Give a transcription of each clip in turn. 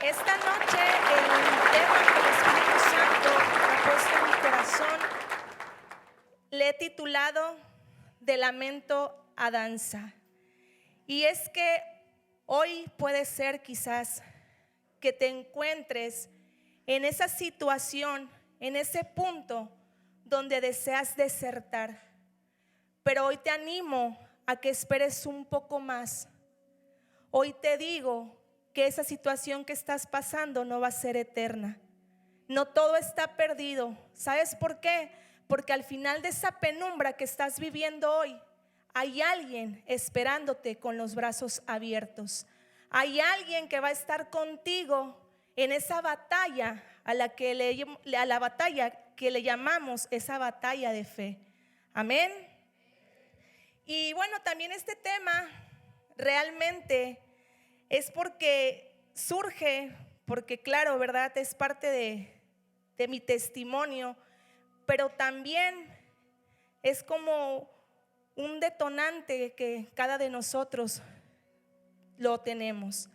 Esta noche el tema que el Espíritu Santo ha puesto en mi corazón le he titulado De lamento a danza. Y es que hoy puede ser quizás que te encuentres en esa situación, en ese punto donde deseas desertar. Pero hoy te animo a que esperes un poco más. Hoy te digo que esa situación que estás pasando no va a ser eterna. No todo está perdido. ¿Sabes por qué? Porque al final de esa penumbra que estás viviendo hoy, hay alguien esperándote con los brazos abiertos. Hay alguien que va a estar contigo en esa batalla a la batalla que le llamamos esa batalla de fe. Amén. Y bueno, también este tema realmente es porque surge, porque claro, ¿verdad? Es parte de mi testimonio, pero también es como un detonante que cada de nosotros lo tenemos.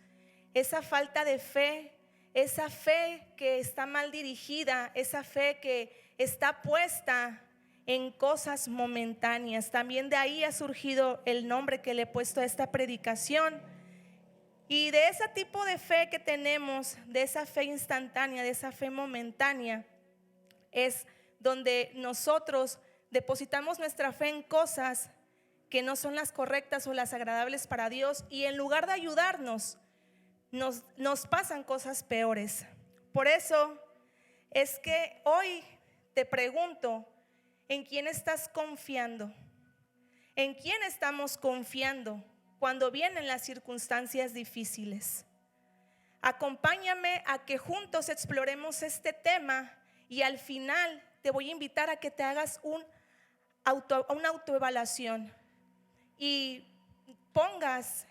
Esa falta de fe, esa fe que está mal dirigida, esa fe que está puesta en cosas momentáneas. También de ahí ha surgido el nombre que le he puesto a esta predicación. Y de ese tipo de fe que tenemos, de esa fe instantánea, de esa fe momentánea, es donde nosotros depositamos nuestra fe en cosas que no son las correctas o las agradables para Dios, y en lugar de ayudarnos, nos pasan cosas peores. Por eso es que hoy te pregunto, ¿en quién estás confiando? ¿En quién estamos confiando cuando vienen las circunstancias difíciles? Acompáñame a que juntos exploremos este tema, y al final te voy a invitar a que te hagas una autoevaluación y pongas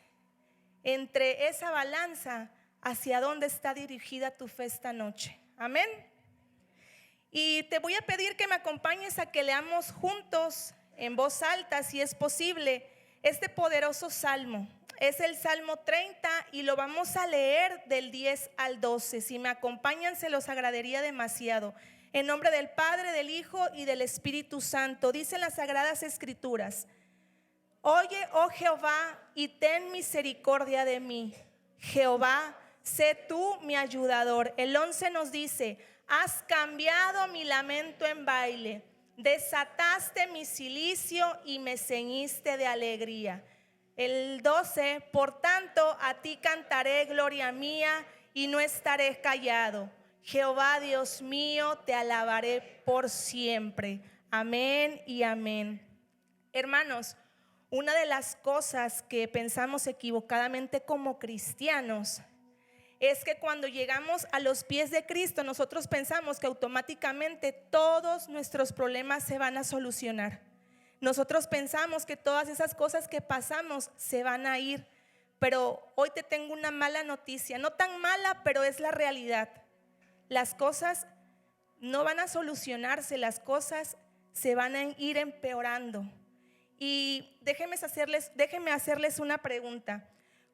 entre esa balanza hacia dónde está dirigida tu fe esta noche. Amén. Y te voy a pedir que me acompañes a que leamos juntos en voz alta, si es posible, este poderoso salmo. Es el Salmo 30 y lo vamos a leer del 10 al 12. Si me acompañan, se los agradaría demasiado. En nombre del Padre, del Hijo y del Espíritu Santo. Dicen las Sagradas Escrituras: Oye, oh Jehová, y ten misericordia de mí. Jehová, sé tú mi ayudador. El 11 nos dice: has cambiado mi lamento en baile, desataste mi cilicio y me ceñiste de alegría. El 12, por tanto a ti cantaré gloria mía y no estaré callado. Jehová Dios mío, te alabaré por siempre. Amén y amén. Hermanos, una de las cosas que pensamos equivocadamente como cristianos es que cuando llegamos a los pies de Cristo, nosotros pensamos que automáticamente todos nuestros problemas se van a solucionar. Nosotros pensamos que todas esas cosas que pasamos se van a ir. Pero hoy te tengo una mala noticia, no tan mala, pero es la realidad. Las cosas no van a solucionarse, las cosas se van a ir empeorando. Y déjenme hacerles una pregunta.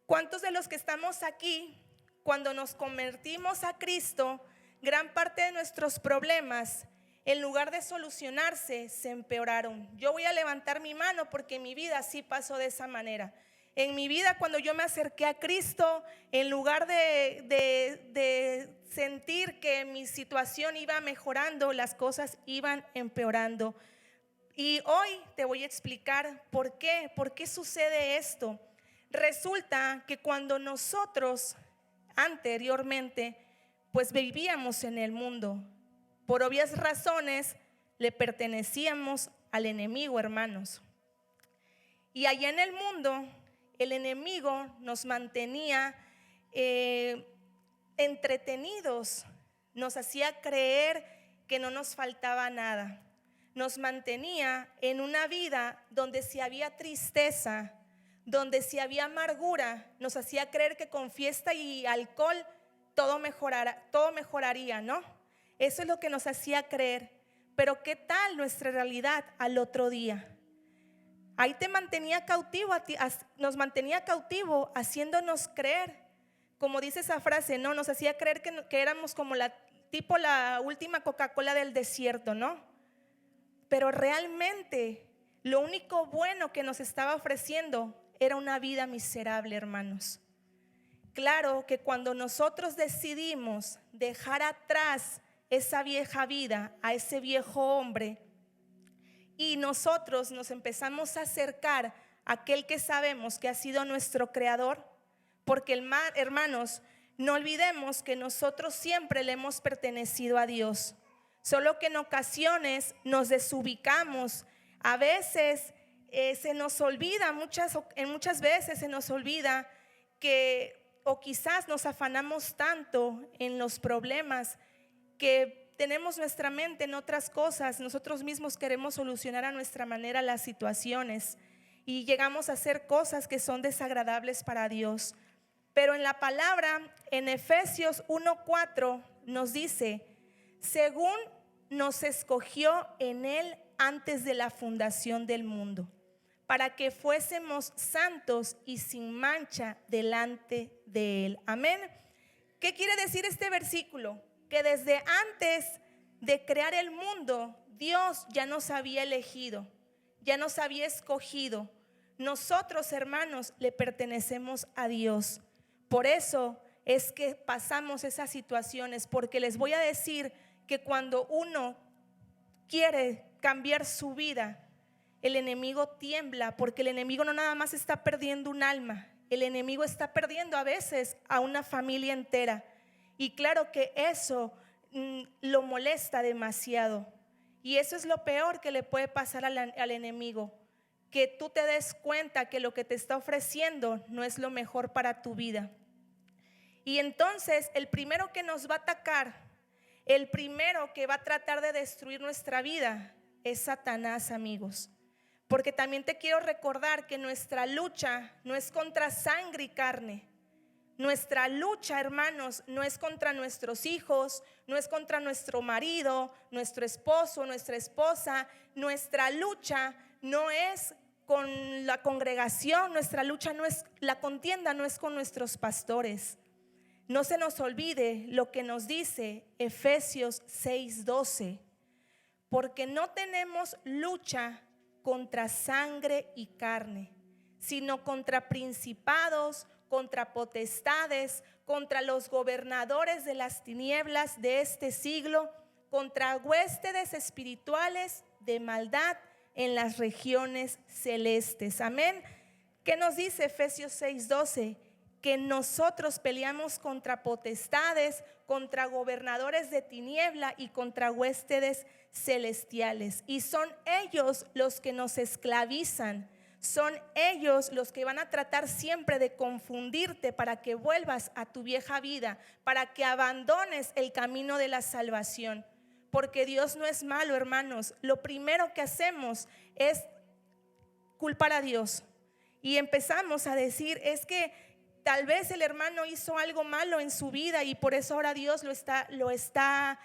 ¿Cuántos de los que estamos aquí, cuando nos convertimos a Cristo, gran parte de nuestros problemas, en lugar de solucionarse, se empeoraron? Yo voy a levantar mi mano porque en mi vida sí pasó de esa manera. En mi vida, cuando yo me acerqué a Cristo, en lugar de sentir que mi situación iba mejorando, las cosas iban empeorando. Y hoy te voy a explicar por qué sucede esto. Resulta que cuando nosotros anteriormente pues vivíamos en el mundo, por obvias razones le pertenecíamos al enemigo, hermanos. Y allá en el mundo el enemigo nos mantenía entretenidos, nos hacía creer que no nos faltaba nada. Nos mantenía en una vida donde si había tristeza, donde si había amargura, nos hacía creer que con fiesta y alcohol todo mejoraría, ¿no? Eso es lo que nos hacía creer. Pero ¿qué tal nuestra realidad al otro día? Ahí te mantenía cautivo, nos mantenía cautivo, haciéndonos creer como dice esa frase, ¿no? Nos hacía creer que éramos como la última Coca-Cola del desierto, ¿no? Pero realmente lo único bueno que nos estaba ofreciendo era una vida miserable, hermanos. Claro que cuando nosotros decidimos dejar atrás esa vieja vida, a ese viejo hombre, y nosotros nos empezamos a acercar a aquel que sabemos que ha sido nuestro creador, porque hermanos, no olvidemos que nosotros siempre le hemos pertenecido a Dios, solo que en ocasiones nos desubicamos. A veces se nos olvida, muchas veces se nos olvida que, o quizás nos afanamos tanto en los problemas que tenemos nuestra mente en otras cosas. Nosotros mismos queremos solucionar a nuestra manera las situaciones y llegamos a hacer cosas que son desagradables para Dios. Pero en la palabra, en Efesios 1:4 nos dice: según nos escogió en Él antes de la fundación del mundo, para que fuésemos santos y sin mancha delante de Él. Amén. ¿Qué quiere decir este versículo? Que desde antes de crear el mundo, Dios ya nos había elegido, ya nos había escogido. Nosotros, hermanos, le pertenecemos a Dios. Por eso es que pasamos esas situaciones, porque les voy a decir que cuando uno quiere cambiar su vida, el enemigo tiembla, porque el enemigo no nada más está perdiendo un alma, el enemigo está perdiendo a veces a una familia entera. Y claro que eso lo molesta demasiado. Y eso es lo peor que le puede pasar al enemigo, que tú te des cuenta que lo que te está ofreciendo no es lo mejor para tu vida. Y entonces el primero que nos va a atacar, el primero que va a tratar de destruir nuestra vida es Satanás, amigos. Porque también te quiero recordar que nuestra lucha no es contra sangre y carne. Nuestra lucha, hermanos, no es contra nuestros hijos, no es contra nuestro marido, nuestro esposo, nuestra esposa. Nuestra lucha no es con la congregación, nuestra lucha no es, la contienda no es con nuestros pastores. No se nos olvide lo que nos dice Efesios 6:12, porque no tenemos lucha contra sangre y carne, sino contra principados, contra potestades, contra los gobernadores de las tinieblas de este siglo, contra huestes espirituales de maldad en las regiones celestes. Amén. ¿Qué nos dice Efesios 6:12? Que nosotros peleamos contra potestades, contra gobernadores de tiniebla y contra huestes celestiales. Y son ellos los que nos esclavizan. Son ellos los que van a tratar siempre de confundirte para que vuelvas a tu vieja vida, para que abandones el camino de la salvación. Porque Dios no es malo, hermanos. Lo primero que hacemos es culpar a Dios. Y empezamos a decir, es que tal vez el hermano hizo algo malo en su vida y por eso ahora Dios lo está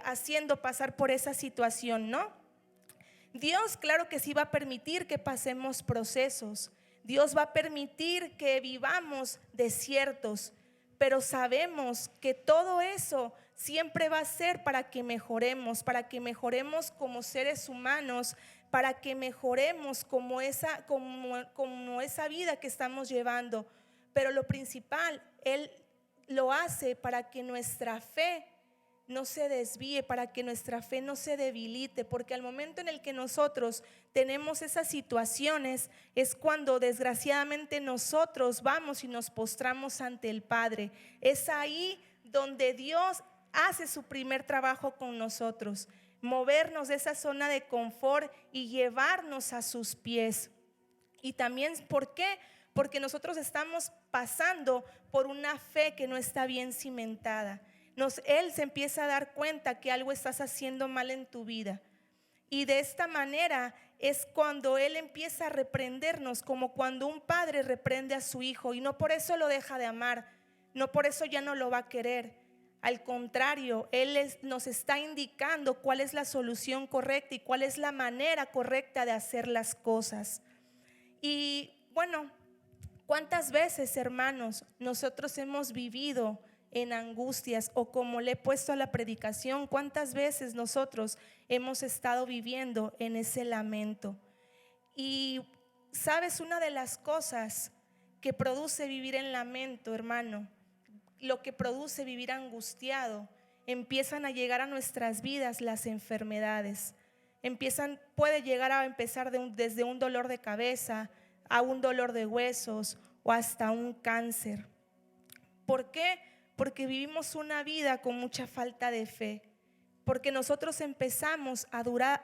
haciendo pasar por esa situación, ¿no? Dios, claro que sí va a permitir que pasemos procesos. Dios va a permitir que vivamos desiertos, pero sabemos que todo eso siempre va a ser para que mejoremos como seres humanos, para que mejoremos como esa vida que estamos llevando. Pero lo principal, Él lo hace para que nuestra fe no se desvíe, para que nuestra fe no se debilite, porque al momento en el que nosotros tenemos esas situaciones es cuando desgraciadamente nosotros vamos y nos postramos ante el Padre. Es ahí donde Dios hace su primer trabajo con nosotros, movernos de esa zona de confort y llevarnos a sus pies. Y también, ¿por qué? Porque nosotros estamos pasando por una fe que no está bien cimentada. Él se empieza a dar cuenta que algo estás haciendo mal en tu vida. Y de esta manera es cuando Él empieza a reprendernos, como cuando un padre reprende a su hijo. Y no por eso lo deja de amar, no por eso ya no lo va a querer. Al contrario, Él nos está indicando cuál es la solución correcta y cuál es la manera correcta de hacer las cosas. Y bueno, ¿Cuántas veces, hermanos, nosotros hemos vivido en angustias? O como le he puesto a la predicación, ¿cuántas veces nosotros hemos estado viviendo en ese lamento? Y sabes, una de las cosas que produce vivir en lamento, hermano, lo que produce vivir angustiado, empiezan a llegar a nuestras vidas las enfermedades. Puede llegar a empezar desde un dolor de cabeza a un dolor de huesos o hasta un cáncer. ¿Por qué? Porque vivimos una vida con mucha falta de fe, porque nosotros empezamos a dudar,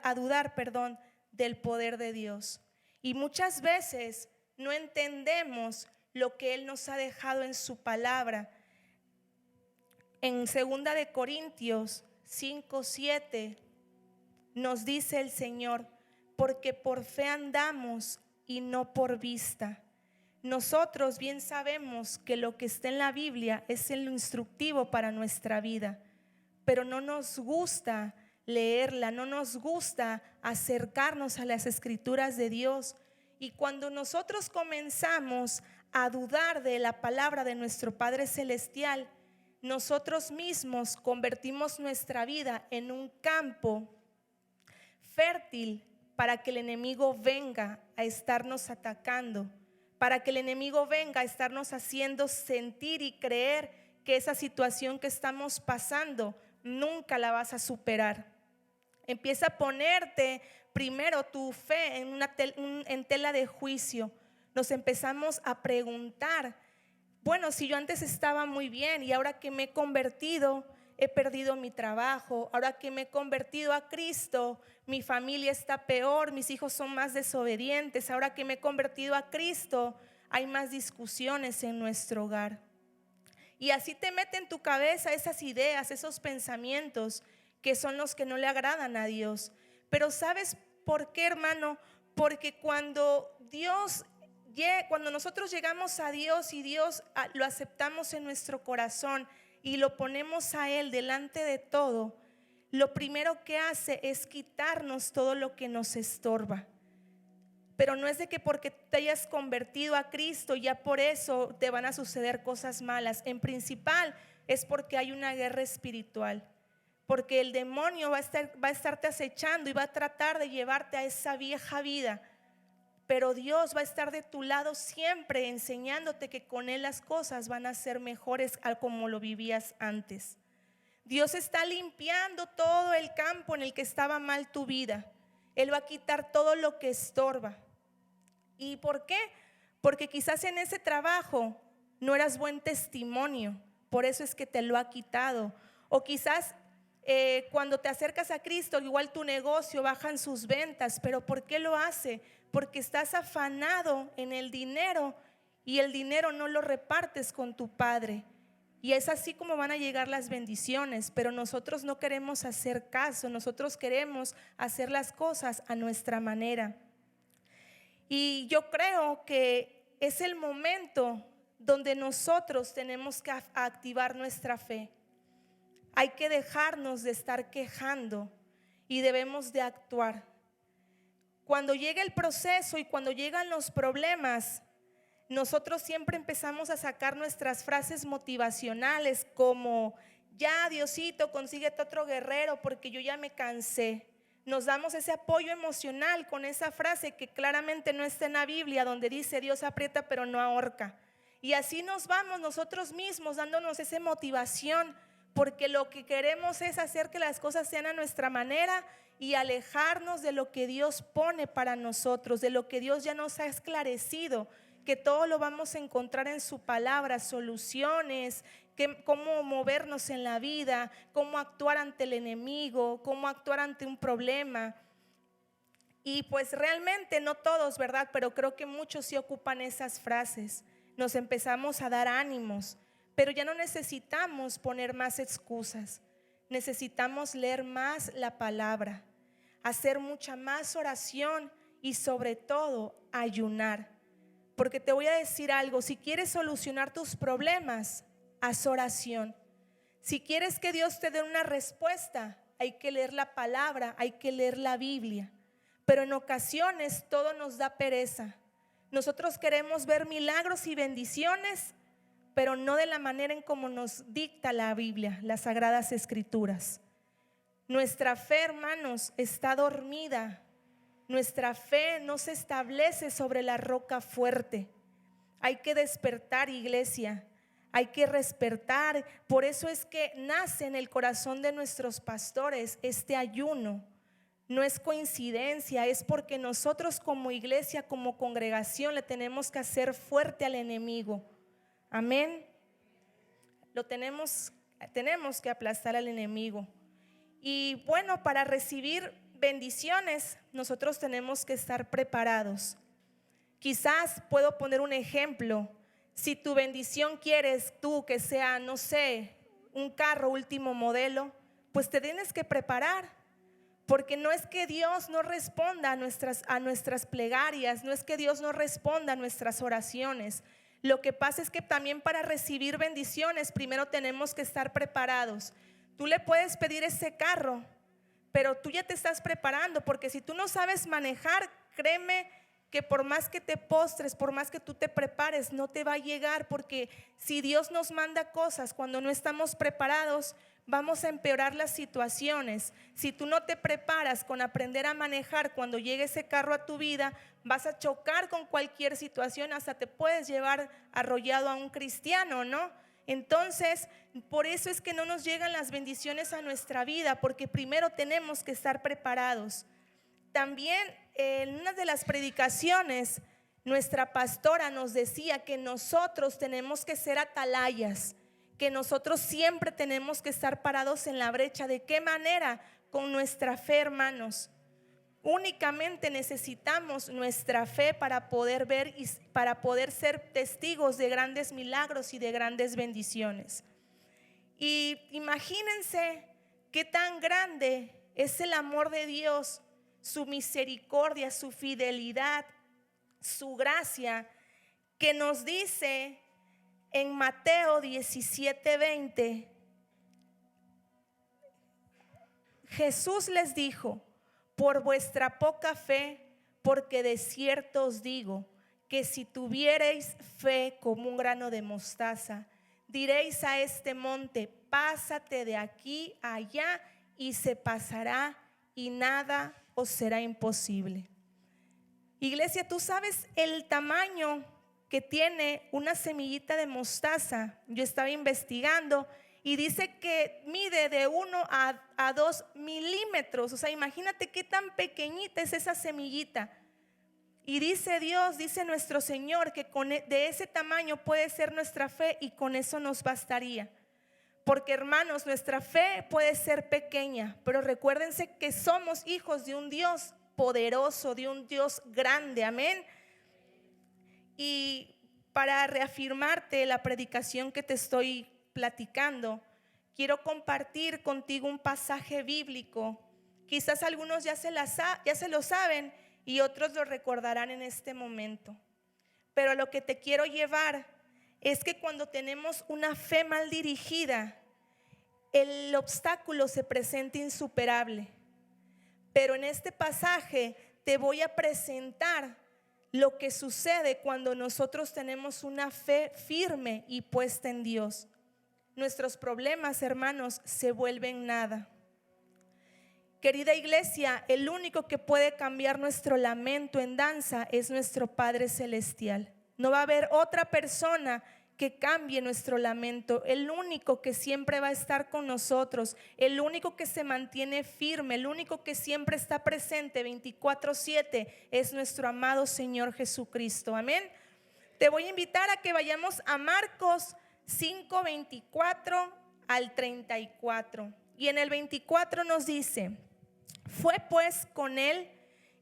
del poder de Dios. Y muchas veces no entendemos lo que Él nos ha dejado en su palabra. En 2 de Corintios 5:7 nos dice el Señor: porque por fe andamos y no por vista. Nosotros bien sabemos que lo que está en la Biblia es el instructivo para nuestra vida, pero no nos gusta leerla, no nos gusta acercarnos a las escrituras de Dios. Y cuando nosotros comenzamos a dudar de la palabra de nuestro Padre Celestial, nosotros mismos convertimos nuestra vida en un campo fértil para que el enemigo venga a estarnos atacando, para que el enemigo venga a estarnos haciendo sentir y creer que esa situación que estamos pasando nunca la vas a superar. Empieza a ponerte primero tu fe en tela de juicio. Nos empezamos a preguntar: bueno, si yo antes estaba muy bien y ahora que me he convertido, he perdido mi trabajo, ahora que me he convertido a Cristo, mi familia está peor, mis hijos son más desobedientes, ahora que me he convertido a Cristo, hay más discusiones en nuestro hogar. Y así te meten en tu cabeza esas ideas, esos pensamientos que son los que no le agradan a Dios. Pero ¿sabes por qué, hermano? Porque cuando nosotros llegamos a Dios y Dios lo aceptamos en nuestro corazón y lo ponemos a Él delante de todo, lo primero que hace es quitarnos todo lo que nos estorba. Pero no es de que porque te hayas convertido a Cristo ya por eso te van a suceder cosas malas. En principal es porque hay una guerra espiritual, porque el demonio va a estarte acechando y va a tratar de llevarte a esa vieja vida. Pero Dios va a estar de tu lado siempre, enseñándote que con Él las cosas van a ser mejores a como lo vivías antes. Dios está limpiando todo el campo en el que estaba mal tu vida. Él va a quitar todo lo que estorba. ¿Y por qué? Porque quizás en ese trabajo no eras buen testimonio, por eso es que te lo ha quitado. O quizás cuando te acercas a Cristo, igual tu negocio bajan sus ventas. ¿Pero por qué lo hace? Porque estás afanado en el dinero y el dinero no lo repartes con tu Padre. Y es así como van a llegar las bendiciones. Pero nosotros no queremos hacer caso, nosotros queremos hacer las cosas a nuestra manera. Y yo creo que es el momento donde nosotros tenemos que activar nuestra fe. Hay que dejarnos de estar quejando y debemos de actuar. Cuando llega el proceso y cuando llegan los problemas, nosotros siempre empezamos a sacar nuestras frases motivacionales como: ya, Diosito, consíguete otro guerrero porque yo ya me cansé. Nos damos ese apoyo emocional con esa frase que claramente no está en la Biblia, donde dice: Dios aprieta pero no ahorca. Y así nos vamos nosotros mismos dándonos esa motivación, porque lo que queremos es hacer que las cosas sean a nuestra manera y alejarnos de lo que Dios pone para nosotros, de lo que Dios ya nos ha esclarecido, que todo lo vamos a encontrar en su palabra, soluciones, cómo movernos en la vida, cómo actuar ante el enemigo, cómo actuar ante un problema. Y pues realmente no todos, ¿verdad? Pero creo que muchos sí ocupan esas frases. Nos empezamos a dar ánimos, pero ya no necesitamos poner más excusas. Necesitamos leer más la palabra, hacer mucha más oración y sobre todo ayunar. Porque te voy a decir algo: si quieres solucionar tus problemas, haz oración. Si quieres que Dios te dé una respuesta, hay que leer la palabra, hay que leer la Biblia. Pero en ocasiones todo nos da pereza. Nosotros queremos ver milagros y bendiciones, pero no de la manera en como nos dicta la Biblia, las Sagradas Escrituras. Nuestra fe, hermanos, está dormida. Nuestra fe no se establece sobre la roca fuerte. Hay que despertar, iglesia. Hay que despertar. Por eso es que nace en el corazón de nuestros pastores este ayuno. No es coincidencia, es porque nosotros como iglesia, como congregación, le tenemos que hacer fuerte al enemigo. Amén. Tenemos que aplastar al enemigo. Y bueno, para recibir bendiciones, nosotros tenemos que estar preparados. Quizás puedo poner un ejemplo. Si tu bendición quieres tú que sea, no sé, un carro último modelo, pues te tienes que preparar. Porque no es que Dios no responda a nuestras plegarias, no es que Dios no responda a nuestras oraciones. Lo que pasa es que también para recibir bendiciones primero tenemos que estar preparados. Tú le puedes pedir ese carro, pero tú ya te estás preparando, porque si tú no sabes manejar, créeme que por más que te postres, por más que tú te prepares, no te va a llegar, porque si Dios nos manda cosas cuando no estamos preparados, vamos a empeorar las situaciones. Si tú no te preparas con aprender a manejar cuando llegue ese carro a tu vida, vas a chocar con cualquier situación, hasta te puedes llevar arrollado a un cristiano, ¿no? Entonces, por eso es que no nos llegan las bendiciones a nuestra vida, porque primero tenemos que estar preparados. También en una de las predicaciones, nuestra pastora nos decía que nosotros tenemos que ser atalayas, que nosotros siempre tenemos que estar parados en la brecha. ¿De qué manera? Con nuestra fe, hermanos. Únicamente necesitamos nuestra fe para poder ver y para poder ser testigos de grandes milagros y de grandes bendiciones. Y imagínense qué tan grande es el amor de Dios, su misericordia, su fidelidad, su gracia, que nos dice en Mateo 17:20, Jesús les dijo: por vuestra poca fe, porque de cierto os digo que si tuviereis fe como un grano de mostaza, diréis a este monte: pásate de aquí a allá, y se pasará, y nada os será imposible. Iglesia, ¿tú sabes el tamaño que tiene una semillita de mostaza? Yo estaba investigando y dice que mide de 1 a 2 milímetros. O sea, imagínate qué tan pequeñita es esa semillita. Y dice Dios, dice nuestro Señor, que de ese tamaño puede ser nuestra fe, y con eso nos bastaría. Porque, hermanos, nuestra fe puede ser pequeña, pero recuérdense que somos hijos de un Dios poderoso, de un Dios grande. Amén. Y para reafirmarte la predicación que te estoy platicando, quiero compartir contigo un pasaje bíblico. Quizás algunos ya se lo saben y otros lo recordarán en este momento. Pero lo que te quiero llevar es que cuando tenemos una fe mal dirigida, el obstáculo se presenta insuperable. Pero en este pasaje te voy a presentar lo que sucede cuando nosotros tenemos una fe firme y puesta en Dios. Nuestros problemas, hermanos, se vuelven nada. Querida iglesia, el único que puede cambiar nuestro lamento en danza es nuestro Padre Celestial. No va a haber otra persona que cambie nuestro lamento. El único que siempre va a estar con nosotros, el único que se mantiene firme, el único que siempre está presente 24/7 es nuestro amado Señor Jesucristo. Amén. Te voy a invitar a que vayamos a Marcos 5:24 al 34. Y en el 24 nos dice: fue pues con él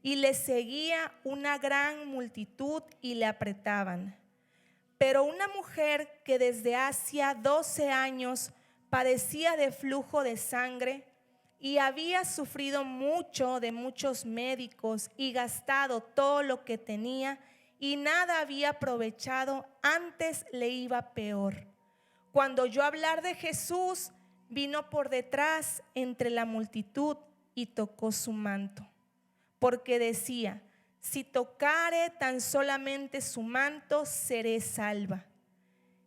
y le seguía una gran multitud y le apretaban. Pero una mujer que desde hacía 12 años padecía de flujo de sangre y había sufrido mucho de muchos médicos y gastado todo lo que tenía y nada había aprovechado, antes le iba peor. Cuando oyó hablar de Jesús, vino por detrás entre la multitud y tocó su manto, porque decía: si tocare tan solamente su manto, seré salva.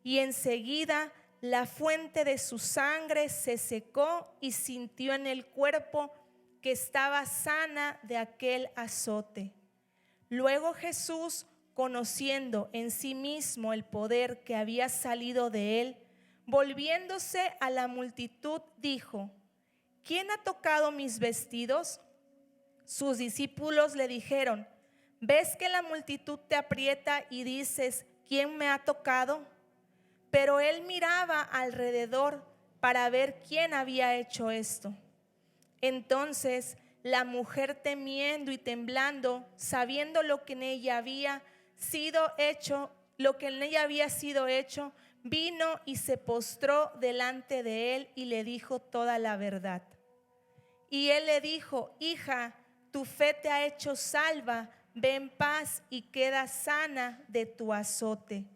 Y enseguida la fuente de su sangre se secó y sintió en el cuerpo que estaba sana de aquel azote. Luego Jesús, conociendo en sí mismo el poder que había salido de él, volviéndose a la multitud, dijo: ¿Quién ha tocado mis vestidos? Sus discípulos le dijeron: ¿ves que la multitud te aprieta y dices: ¿quién me ha tocado? Pero él miraba alrededor para ver quién había hecho esto. Entonces la mujer, temiendo y temblando, sabiendo lo que en ella había sido hecho, vino y se postró delante de él y le dijo toda la verdad. Y él le dijo: hija, tu fe te ha hecho salva, ve en paz y queda sana de tu azote.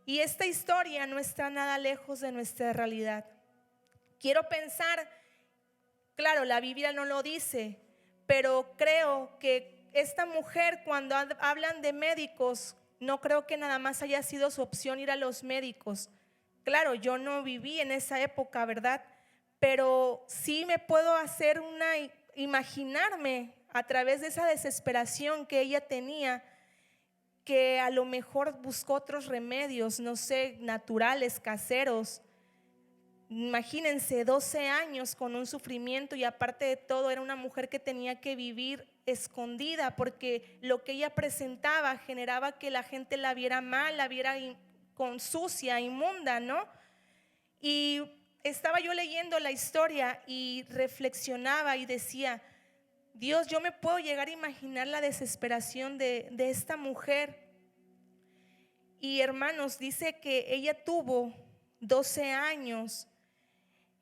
Y esta historia no está nada lejos de nuestra realidad. Quiero pensar, claro, la Biblia no lo dice, pero creo que esta mujer, cuando hablan de médicos, no creo que nada más haya sido su opción ir a los médicos. Claro, yo no viví en esa época, ¿verdad? Pero sí me puedo imaginarme a través de esa desesperación que ella tenía, que a lo mejor buscó otros remedios, no sé, naturales, caseros. Imagínense 12 años con un sufrimiento, y aparte de todo era una mujer que tenía que vivir escondida, porque lo que ella presentaba generaba que la gente la viera mal, la viera con sucia, inmunda, ¿no? Y estaba yo leyendo la historia y reflexionaba y decía: Dios, yo me puedo llegar a imaginar la desesperación de esta mujer. Y hermanos, dice que ella tuvo 12 años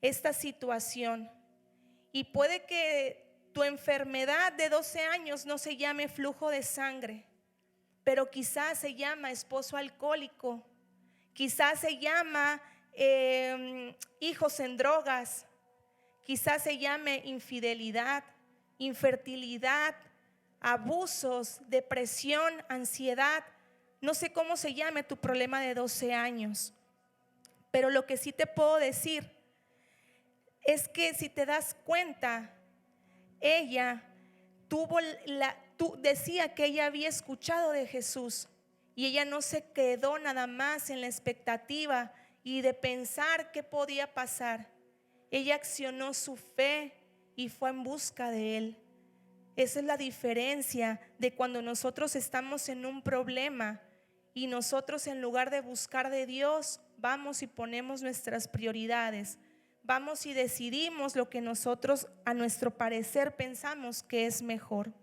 esta situación. Y puede que tu enfermedad de 12 años no se llame flujo de sangre, pero quizás se llama esposo alcohólico, quizás se llama hijos en drogas, quizás se llame infidelidad, infertilidad, abusos, depresión, ansiedad. No sé cómo se llame tu problema de 12 años, pero lo que sí te puedo decir es que, si te das cuenta, ella decía que ella había escuchado de Jesús, y ella no se quedó nada más en la expectativa y de pensar qué podía pasar. Ella accionó su fe y fue en busca de él. Esa es la diferencia de cuando nosotros estamos en un problema y nosotros, en lugar de buscar de Dios, vamos y ponemos nuestras prioridades. Vamos y decidimos lo que nosotros, a nuestro parecer, pensamos que es mejor.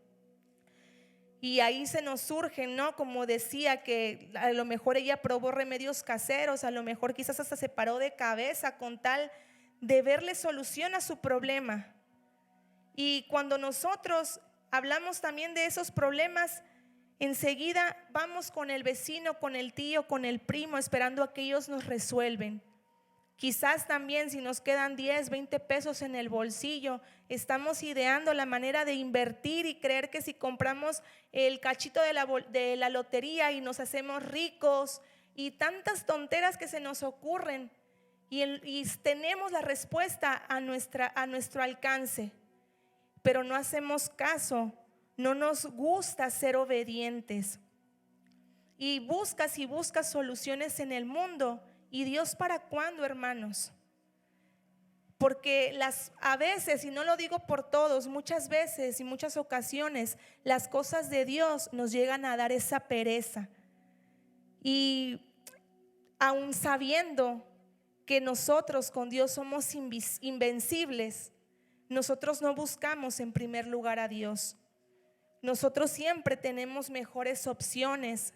Y ahí se nos surgen, ¿no? Como decía, que a lo mejor ella probó remedios caseros, a lo mejor quizás hasta se paró de cabeza con tal de verle solución a su problema. Y cuando nosotros hablamos también de esos problemas, enseguida vamos con el vecino, con el tío, con el primo, esperando a que ellos nos resuelven. Quizás también, si nos quedan 10, 20 pesos en el bolsillo, estamos ideando la manera de invertir y creer que si compramos el cachito de la lotería y nos hacemos ricos, y tantas tonteras que se nos ocurren, y tenemos la respuesta a nuestro alcance, pero no hacemos caso, no nos gusta ser obedientes, y buscas soluciones en el mundo. ¿Y Dios para cuándo, hermanos? Porque a veces, y no lo digo por todos, muchas veces y muchas ocasiones, las cosas de Dios nos llegan a dar esa pereza. Y aun sabiendo que nosotros con Dios somos invencibles, nosotros no buscamos en primer lugar a Dios. Nosotros siempre tenemos mejores opciones,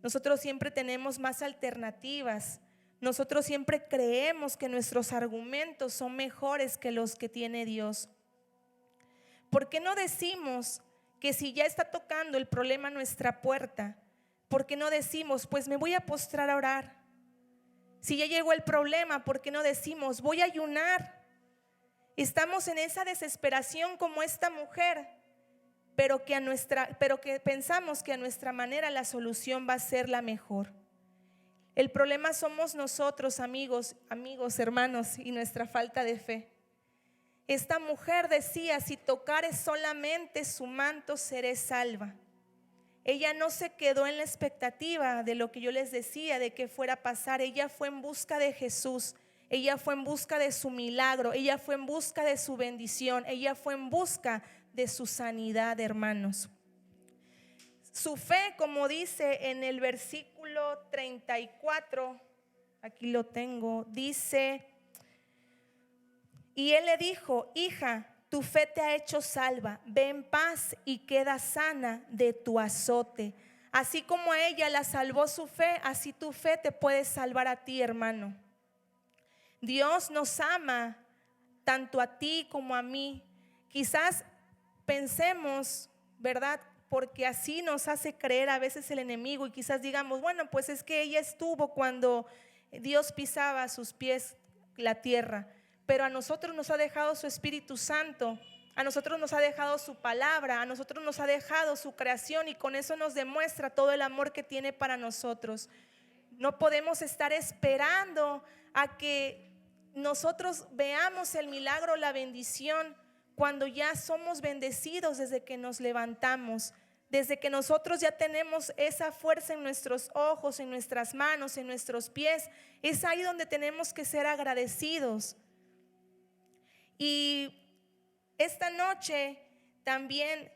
nosotros siempre tenemos más alternativas. Nosotros siempre creemos que nuestros argumentos son mejores que los que tiene Dios. ¿Por qué no decimos que, si ya está tocando el problema a nuestra puerta, por qué no decimos: pues me voy a postrar a orar? Si ya llegó el problema, ¿por qué no decimos: voy a ayunar? Estamos en esa desesperación como esta mujer, pero que pensamos que a nuestra manera la solución va a ser la mejor. El problema somos nosotros, amigos, hermanos, y nuestra falta de fe. Esta mujer decía: si tocare solamente su manto, seré salva. Ella no se quedó en la expectativa de lo que yo les decía, de que fuera a pasar. Ella fue en busca de Jesús. Ella fue en busca de su milagro. Ella fue en busca de su bendición. Ella fue en busca de su sanidad, hermanos. Su fe, como dice en el versículo 34, aquí lo tengo, dice: y él le dijo: hija, tu fe te ha hecho salva, ve en paz y queda sana de tu azote. Así como a ella la salvó su fe, así tu fe te puede salvar a ti, hermano. Dios nos ama tanto a ti como a mí. Quizás pensemos, ¿verdad?, porque así nos hace creer a veces el enemigo, y quizás digamos: bueno, pues es que ella estuvo cuando Dios pisaba a sus pies la tierra. Pero a nosotros nos ha dejado su Espíritu Santo, a nosotros nos ha dejado su palabra, a nosotros nos ha dejado su creación, y con eso nos demuestra todo el amor que tiene para nosotros. No podemos estar esperando a que nosotros veamos el milagro, la bendición, cuando ya somos bendecidos desde que nos levantamos, desde que nosotros ya tenemos esa fuerza en nuestros ojos, en nuestras manos, en nuestros pies. Es ahí donde tenemos que ser agradecidos. Y esta noche también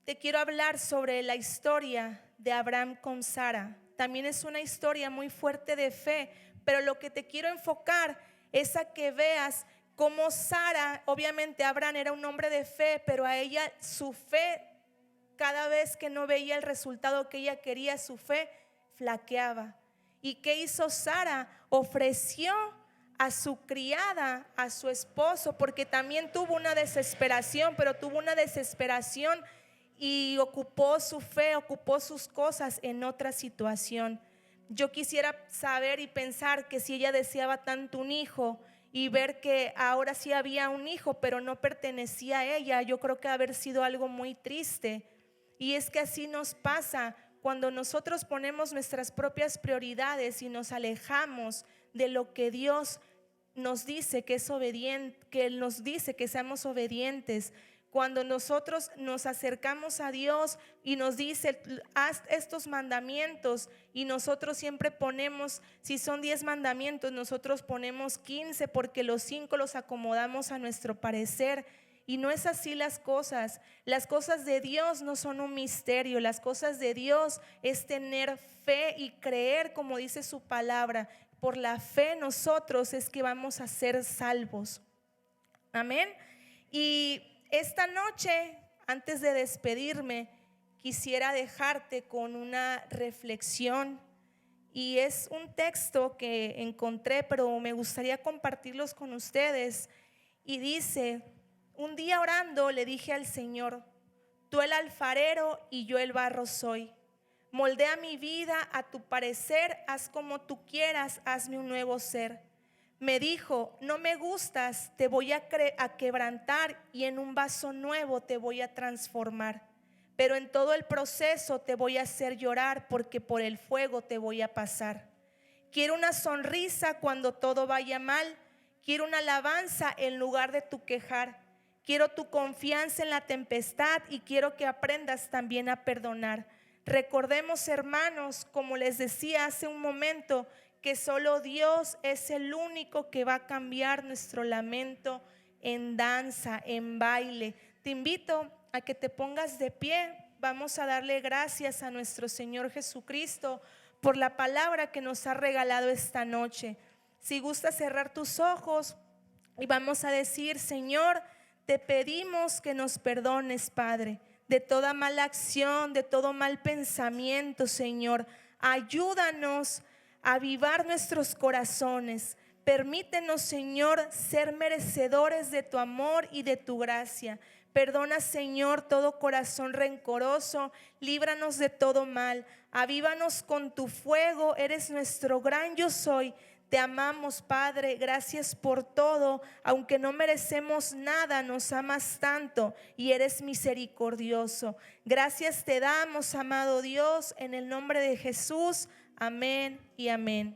te quiero hablar sobre la historia de Abraham con Sara. También es una historia muy fuerte de fe, pero lo que te quiero enfocar es a que veas cómo Sara, obviamente Abraham era un hombre de fe, pero a ella su fe, cada vez que no veía el resultado que ella quería, su fe flaqueaba. ¿Y qué hizo Sara? Ofreció a su criada, a su esposo, porque también tuvo una desesperación, pero tuvo una desesperación y ocupó su fe, ocupó sus cosas en otra situación. Yo quisiera saber y pensar que si ella deseaba tanto un hijo y ver que ahora sí había un hijo, pero no pertenecía a ella, yo creo que haber sido algo muy triste. Y es que así nos pasa cuando nosotros ponemos nuestras propias prioridades y nos alejamos de lo que Dios nos dice que es obediente, que Él nos dice que seamos obedientes. Cuando nosotros nos acercamos a Dios y nos dice: haz estos mandamientos, y nosotros siempre ponemos, si son 10 mandamientos, nosotros ponemos 15, porque los 5 los acomodamos a nuestro parecer. Y no es así las cosas. Las cosas de Dios no son un misterio. Las cosas de Dios es tener fe y creer, como dice su palabra. Por la fe nosotros es que vamos a ser salvos. Amén. Y esta noche, antes de despedirme, quisiera dejarte con una reflexión. Y es un texto que encontré, pero me gustaría compartirlos con ustedes. Y dice: un día orando le dije al Señor: tú el alfarero y yo el barro soy. Moldea mi vida a tu parecer, haz como tú quieras, hazme un nuevo ser. Me dijo: no me gustas, te voy a quebrantar y en un vaso nuevo te voy a transformar. Pero en todo el proceso te voy a hacer llorar, porque por el fuego te voy a pasar. Quiero una sonrisa cuando todo vaya mal. Quiero una alabanza en lugar de tu quejar. Quiero tu confianza en la tempestad y quiero que aprendas también a perdonar. Recordemos, hermanos, como les decía hace un momento, que solo Dios es el único que va a cambiar nuestro lamento en danza, en baile. Te invito a que te pongas de pie. Vamos a darle gracias a nuestro Señor Jesucristo por la palabra que nos ha regalado esta noche. Si gustas cerrar tus ojos y vamos a decir: Señor, te pedimos que nos perdones, Padre, de toda mala acción, de todo mal pensamiento, Señor. Ayúdanos a avivar nuestros corazones. Permítenos, Señor, ser merecedores de tu amor y de tu gracia. Perdona, Señor, todo corazón rencoroso. Líbranos de todo mal. Avívanos con tu fuego. Eres nuestro gran yo soy. Te amamos, Padre, gracias por todo. Aunque no merecemos nada, nos amas tanto y eres misericordioso. Gracias te damos, amado Dios, en el nombre de Jesús. Amén y amén.